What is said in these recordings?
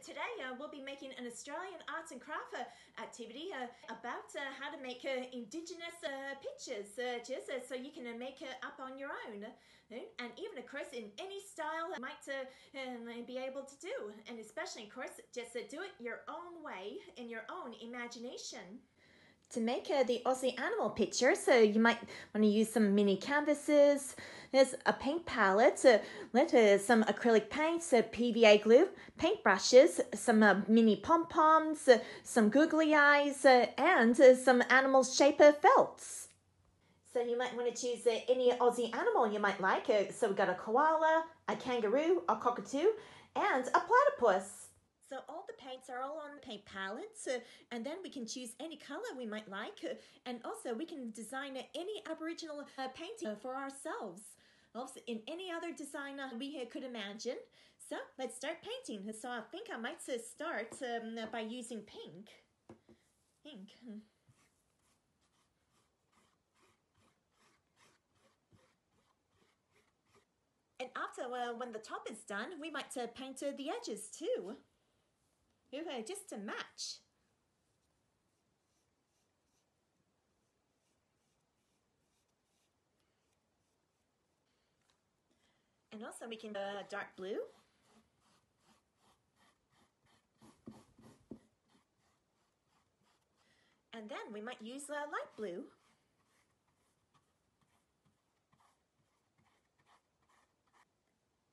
Today we'll be making an Australian arts and craft activity about how to make Indigenous pictures just so you can make it up on your own. And even of course in any style you might be able to do, and especially of course just do it your own way in your own imagination. To make the Aussie animal picture, so you might want to use some mini canvases. There's a paint palette, some acrylic paints, PVA glue, paintbrushes, some mini pom-poms, some googly eyes, and some animal shape felts. So you might want to choose any Aussie animal you might like. So we've got a koala, a kangaroo, a cockatoo, and a platypus. So all the paints are all on the paint palettes, and then we can choose any color we might like, and also we can design any Aboriginal painting for ourselves, also in any other design we could imagine. So let's start painting. So I think I might start by using pink. And after, when the top is done, we might paint the edges too. Just to match. And also we can dark blue. And then we might use light blue.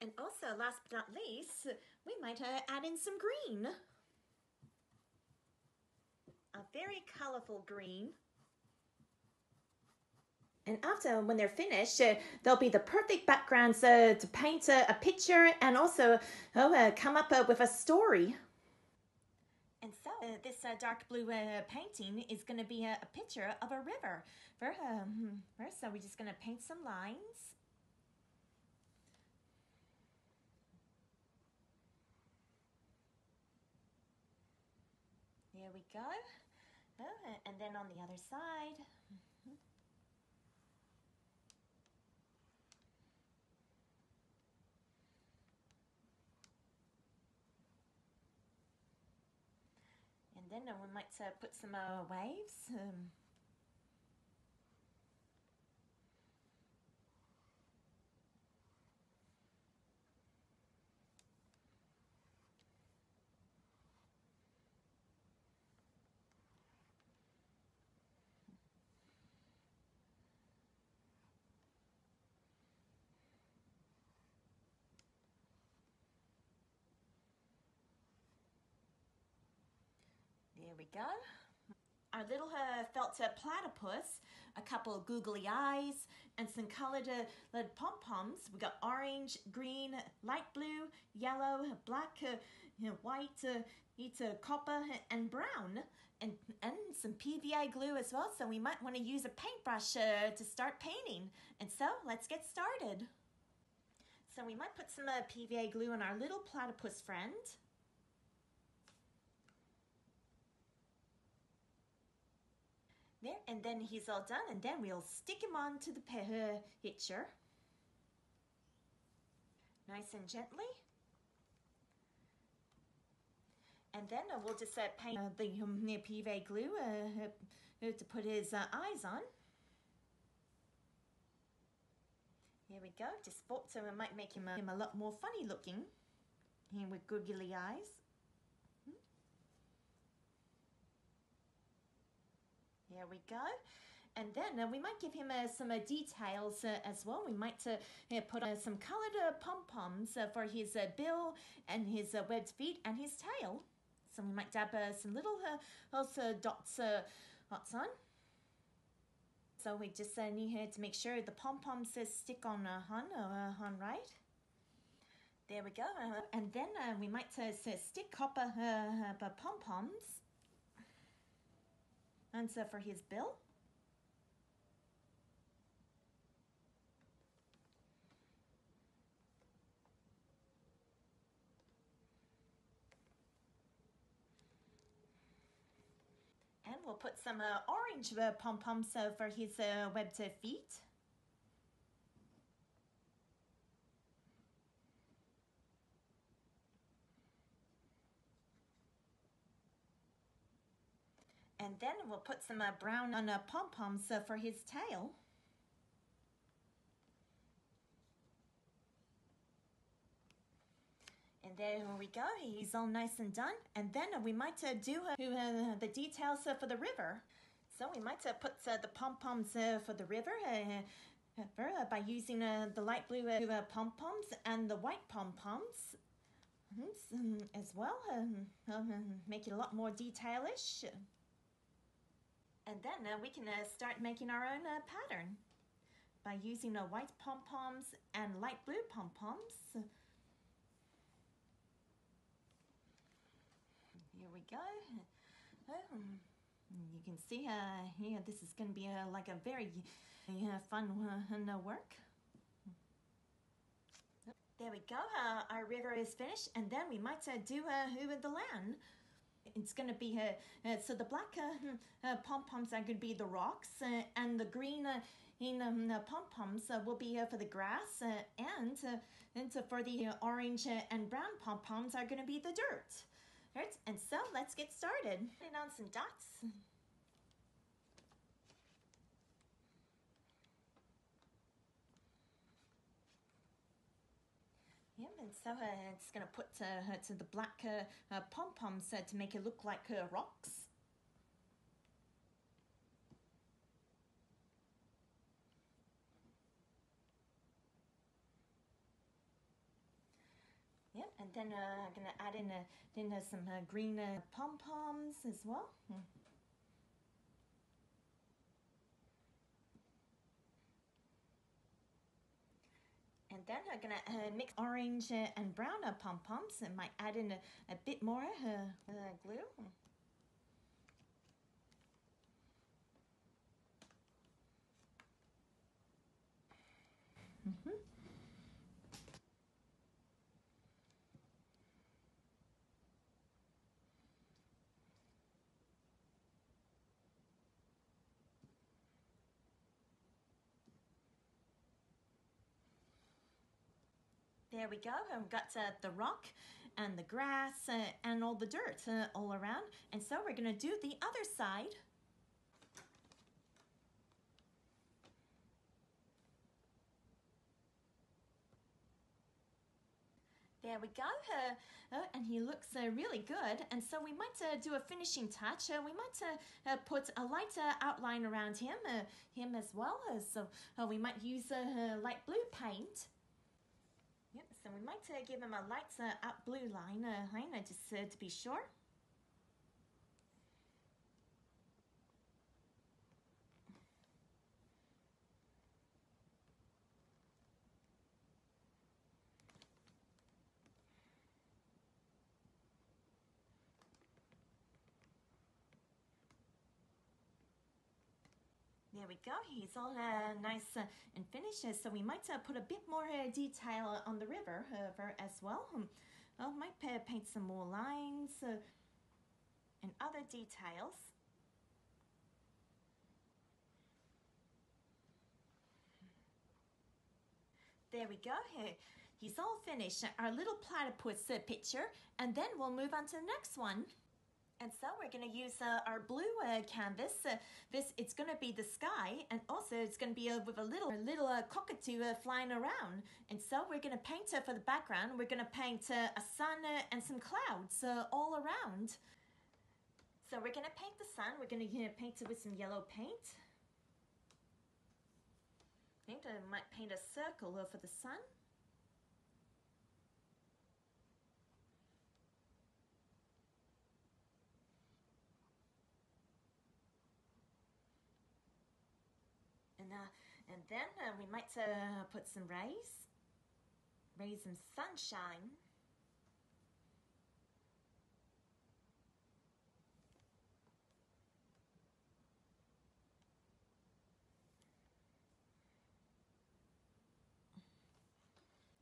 And also, last but not least, we might add in some green. A very colorful green. And after, when they're finished, they'll be the perfect backgrounds to paint a picture and also come up with a story. And so this dark blue painting is going to be a picture of a river. First, so we're just going to paint some lines. There we go. And then on the other side. And then we might put some waves. There we go. Our little felt platypus, a couple of googly eyes, and some colored pom-poms. We got orange, green, light blue, yellow, black, white, copper, and brown, and some PVA glue as well. So we might want to use a paintbrush to start painting. And so let's get started. So we might put some PVA glue on our little platypus friend. There, and then he's all done, and then we'll stick him onto the picture. Nice and gently. And then we'll just paint the PVA glue to put his eyes on. Here we go, just thought so it might make him a lot more funny looking here with googly eyes. There we go. And then we might give him some details as well. We might put some colored pom-poms for his bill and his webbed feet and his tail. So we might dab some little dots on. So we just need to make sure the pom-poms stick on right. There we go. And then we might stick copper pom-poms. And so for his bill. And we'll put some orange pom-poms for his webbed feet. And then we'll put some brown on pom-poms for his tail. And there we go, he's all nice and done. And then we might do the details for the river. So we might put the pom-poms for the river by using the light blue pom-poms and the white pom-poms as well. Make it a lot more detailish. And then we can start making our own pattern by using white pom-poms and light blue pom-poms. Here we go. You can see here this is going to be like a very fun work. There we go. Our river is finished, and then we might do the land. It's going to be so the black pom-poms are going to be the rocks, and the green pom-poms will be for the grass, and for the orange and brown pom-poms are going to be the dirt. Right, and so let's get started. Putting on some dots. Yep, and so it's going to put to the black pom-poms to make it look like rocks. Yep, and then I'm going to add in some green pom-poms as well. And then I'm going to mix orange and brown pom-poms, and might add in a bit more glue. There we go. We've got the rock and the grass and all the dirt all around. And so we're going to do the other side. There we go. And he looks really good. And so we might do a finishing touch. We might put a light outline around him as well. So we might use light blue paint. Yep, so we might give him a light up blue line just to be sure. There we go, he's all nice and finished, so we might put a bit more detail on the river as well. Might paint some more lines and other details. There we go, he's all finished, our little platypus picture, and then we'll move on to the next one. And so we're going to use our blue canvas. It's going to be the sky, and also it's going to be with a little cockatoo flying around. And so we're going to paint for the background. We're going to paint a sun and some clouds all around. So we're going to paint the sun. We're going to paint it with some yellow paint. I think I might paint a circle for the sun. And then we might put some rays and sunshine.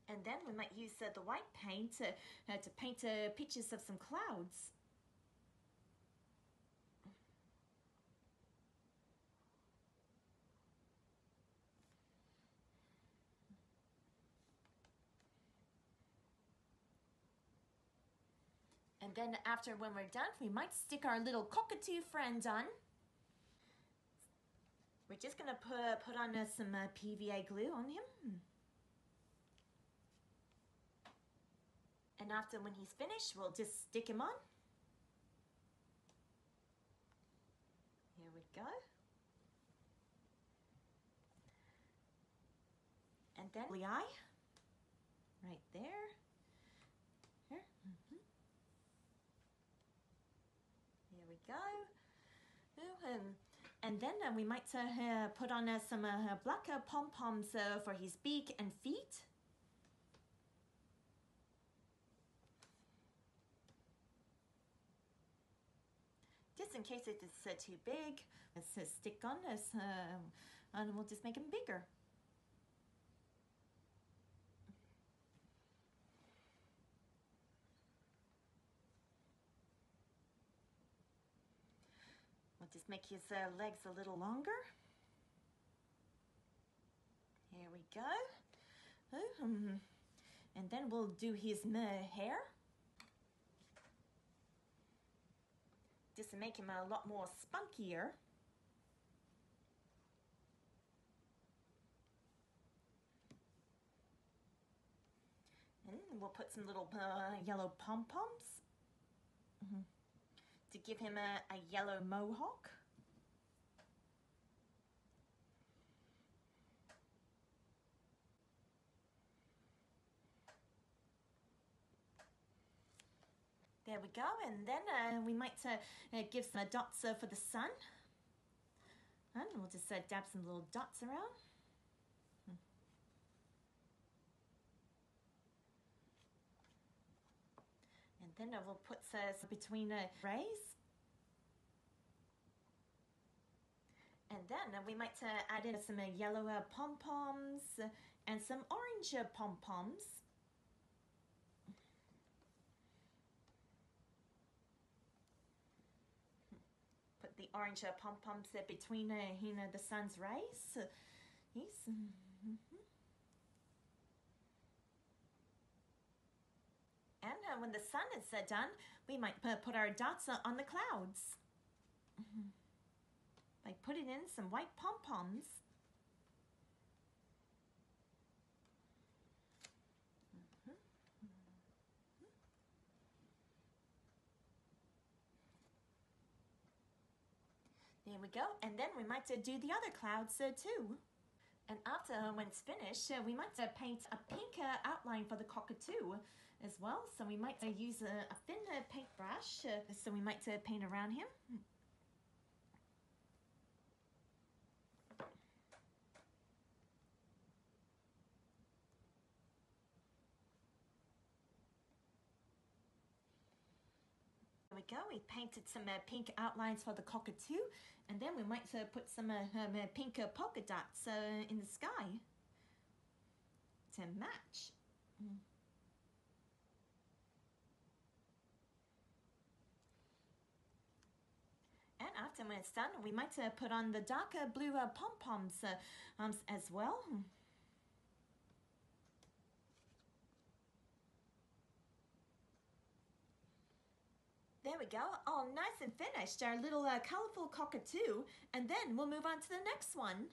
And then we might use the white paint to paint pictures of some clouds. And then after when we're done, we might stick our little cockatoo friend on. We're just gonna put on some PVA glue on him. And after when he's finished, we'll just stick him on. Here we go. And then the eye, right there. Here. Here we go. And then we might put on some black pom-poms for his beak and feet. Just in case it is too big, let's stick on this, and we'll just make him bigger. We'll just make his legs a little longer. Here we go. And then we'll do his hair. Just to make him a lot more spunkier. And we'll put some little yellow pom-poms to give him a yellow mohawk. There we go, and then we might give some dots for the sun. And we'll just dab some little dots around. And then we'll put between rays. And then we might add in some yellow pom-poms and some orange pom-poms. The orange pom-poms between the sun's rays. Yes. And when the sun is done, we might put our dots on the clouds by putting in some white pom-poms. There we go, and then we might do the other clouds too. And after when it's finished, we might paint a pink outline for the cockatoo as well. So we might use a thin paintbrush, so we might paint around him. There we go, we painted some pink outlines for the cockatoo, and then we might put some pink polka dots in the sky to match. And after when it's done, we might put on the darker blue pom-poms as well. There we go, all nice and finished, our little colourful cockatoo, and then we'll move on to the next one.